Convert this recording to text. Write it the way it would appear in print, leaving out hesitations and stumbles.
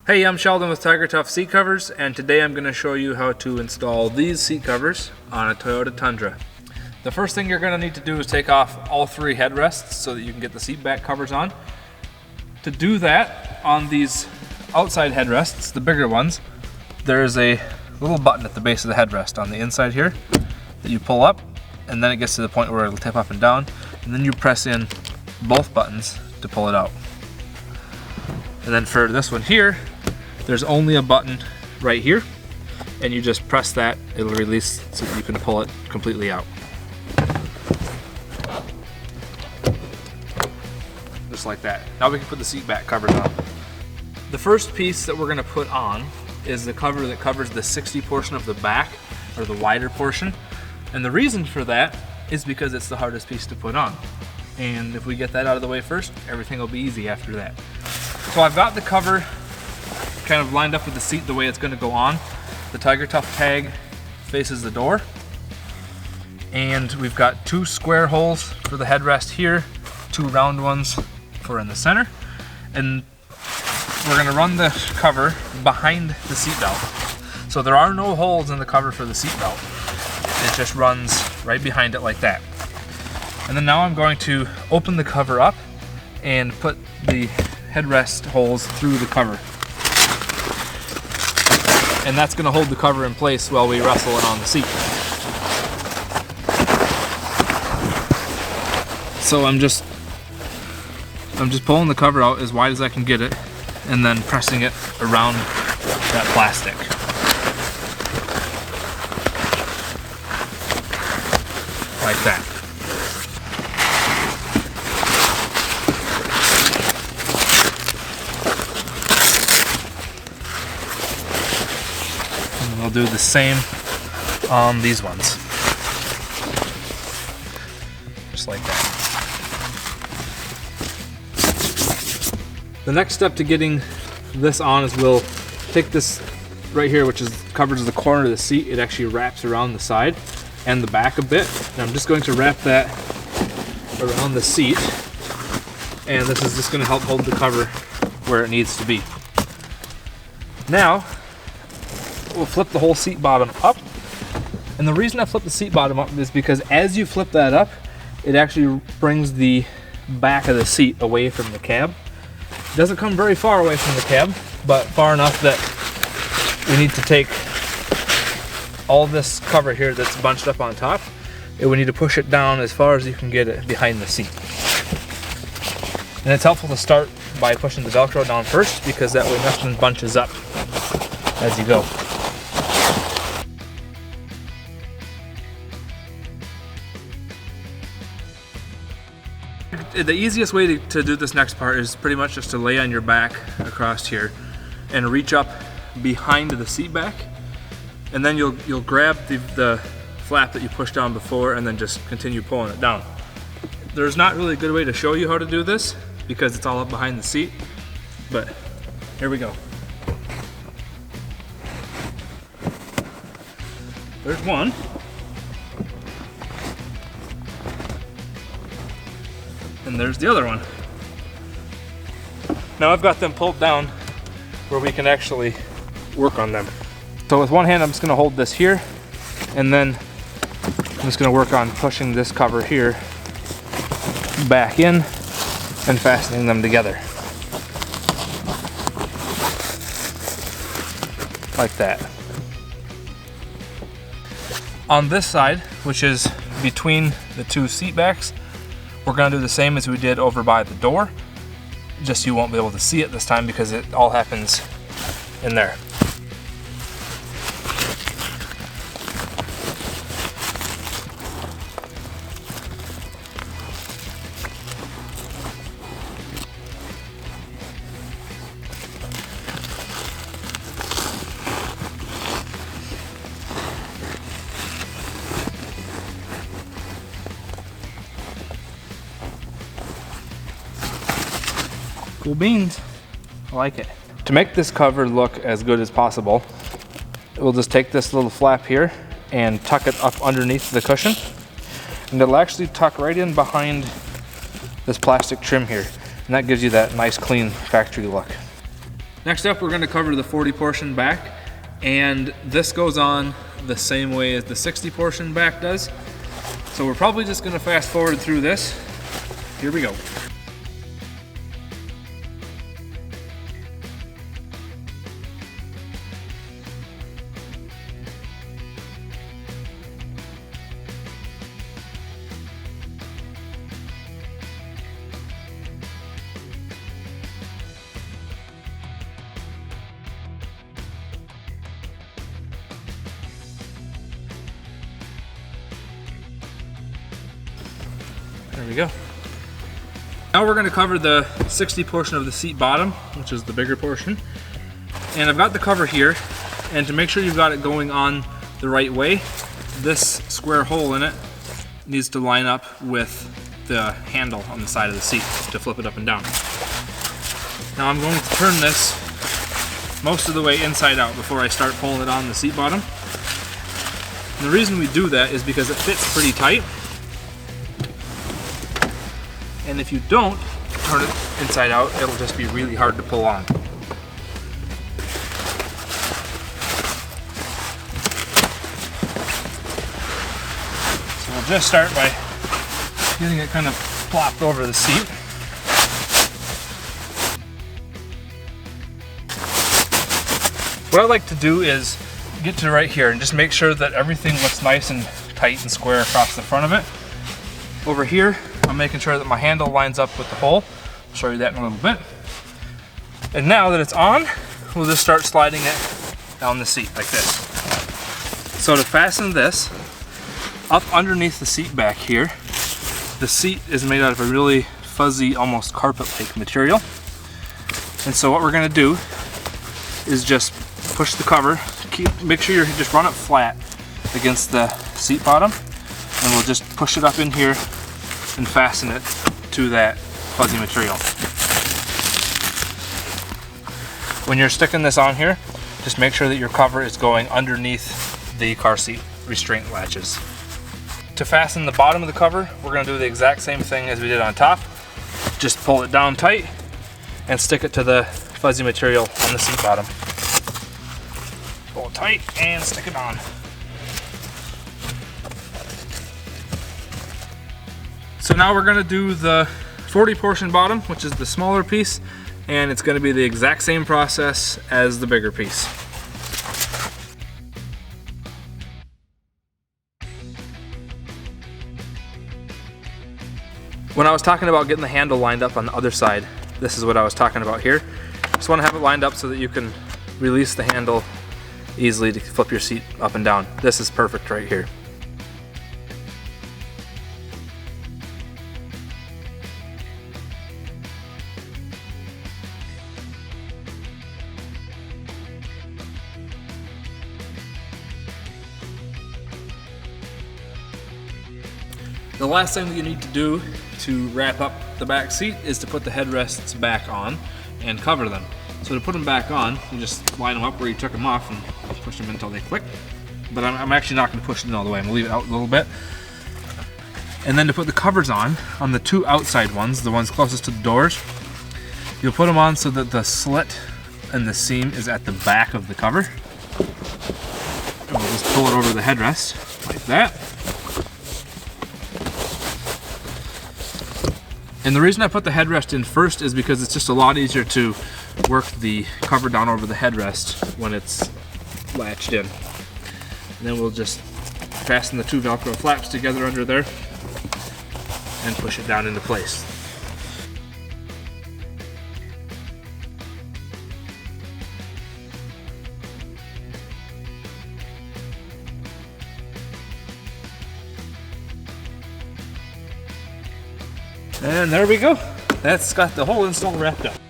Hey, I'm Sheldon with TigerTough seat covers, and today I'm going to show you how to install these seat covers on a Toyota Tundra. The first thing you're going to need to do is take off all three headrests so that you can get the seat back covers on. To do that, on these outside headrests, the bigger ones, there's a little button at the base of the headrest on the inside here that you pull up, and then it gets to the point where it'll tip up and down, and then you press in both buttons to pull it out. And then for this one here, there's only a button right here, and you just press that, it'll release so that you can pull it completely out. Just like that. Now we can put the seat back covers on. The first piece that we're going to put on is the cover that covers the 60 portion of the back, or the wider portion. And the reason for that is because it's the hardest piece to put on. And if we get that out of the way first, everything will be easy after that. So I've got the cover kind of lined up with the seat the way it's going to go on. The TigerTough tag faces the door, and we've got two square holes for the headrest here, two round ones for in the center, and we're going to run the cover behind the seat belt. So there are no holes in the cover for the seat belt. It just runs right behind it like that. And then now I'm going to open the cover up and put the headrest holes through the cover. And that's going to hold the cover in place while we wrestle it on the seat. So I'm just pulling the cover out as wide as I can get it, and then pressing it around that plastic. Like that. And I'll do the same on these ones. Just like that. The next step to getting this on is we'll take this right here, which covers the corner of the seat. It actually wraps around the side and the back a bit. And I'm just going to wrap that around the seat. And this is just going to help hold the cover where it needs to be. Now, we'll flip the whole seat bottom up. And the reason I flip the seat bottom up is because as you flip that up, it actually brings the back of the seat away from the cab. It doesn't come very far away from the cab, but far enough that we need to take all this cover here that's bunched up on top, and we need to push it down as far as you can get it behind the seat. And it's helpful to start by pushing the Velcro down first, because that way nothing bunches up as you go. The easiest way to do this next part is pretty much just to lay on your back across here and reach up behind the seat back, and then you'll grab the flap that you pushed down before and then just continue pulling it down. There's not really a good way to show you how to do this because it's all up behind the seat, but here we go. There's one. And there's the other one. Now I've got them pulled down where we can actually work on them. So with one hand I'm just going to hold this here, and then I'm just going to work on pushing this cover here back in and fastening them together. Like that. On this side, which is between the two seat backs, we're going to do the same as we did over by the door, just you won't be able to see it this time because it all happens in there. Cool beans. I like it. To make this cover look as good as possible, we'll just take this little flap here and tuck it up underneath the cushion, and it'll actually tuck right in behind this plastic trim here, and that gives you that nice clean factory look. Next up, we're going to cover the 40 portion back, and this goes on the same way as the 60 portion back does. So we're probably just going to fast forward through this. Here we go. There we go. Now we're going to cover the 60 portion of the seat bottom, which is the bigger portion. And I've got the cover here, and to make sure you've got it going on the right way, this square hole in it needs to line up with the handle on the side of the seat to flip it up and down. Now I'm going to turn this most of the way inside out before I start pulling it on the seat bottom. And the reason we do that is because it fits pretty tight. And if you don't turn it inside out, it'll just be really hard to pull on. So we'll just start by getting it kind of plopped over the seat. What I like to do is get to right here and just make sure that everything looks nice and tight and square across the front of it. Over here, I'm making sure that my handle lines up with the hole. I'll show you that in a little bit. And now that it's on, we'll just start sliding it down the seat like this. So to fasten this up underneath the seat back here, the seat is made out of a really fuzzy, almost carpet-like material. And so what we're gonna do is just push the cover, make sure you just run it flat against the seat bottom, and we'll just push it up in here and fasten it to that fuzzy material. When you're sticking this on here, just make sure that your cover is going underneath the car seat restraint latches. To fasten the bottom of the cover, we're going to do the exact same thing as we did on top. Just pull it down tight and stick it to the fuzzy material on the seat bottom. Pull it tight and stick it on. So now we're going to do the 40 portion bottom, which is the smaller piece, and it's going to be the exact same process as the bigger piece. When I was talking about getting the handle lined up on the other side, this is what I was talking about here. Just want to have it lined up so that you can release the handle easily to flip your seat up and down. This is perfect right here. The last thing that you need to do to wrap up the back seat is to put the headrests back on and cover them. So to put them back on, you just line them up where you took them off and push them until they click. But I'm actually not going to push it in all the way. I'm going to leave it out a little bit. And then to put the covers on the two outside ones, the ones closest to the doors, you'll put them on so that the slit and the seam is at the back of the cover. And we'll just pull it over the headrest like that. And the reason I put the headrest in first is because it's just a lot easier to work the cover down over the headrest when it's latched in. And then we'll just fasten the two Velcro flaps together under there and push it down into place. And there we go. That's got the whole install wrapped up.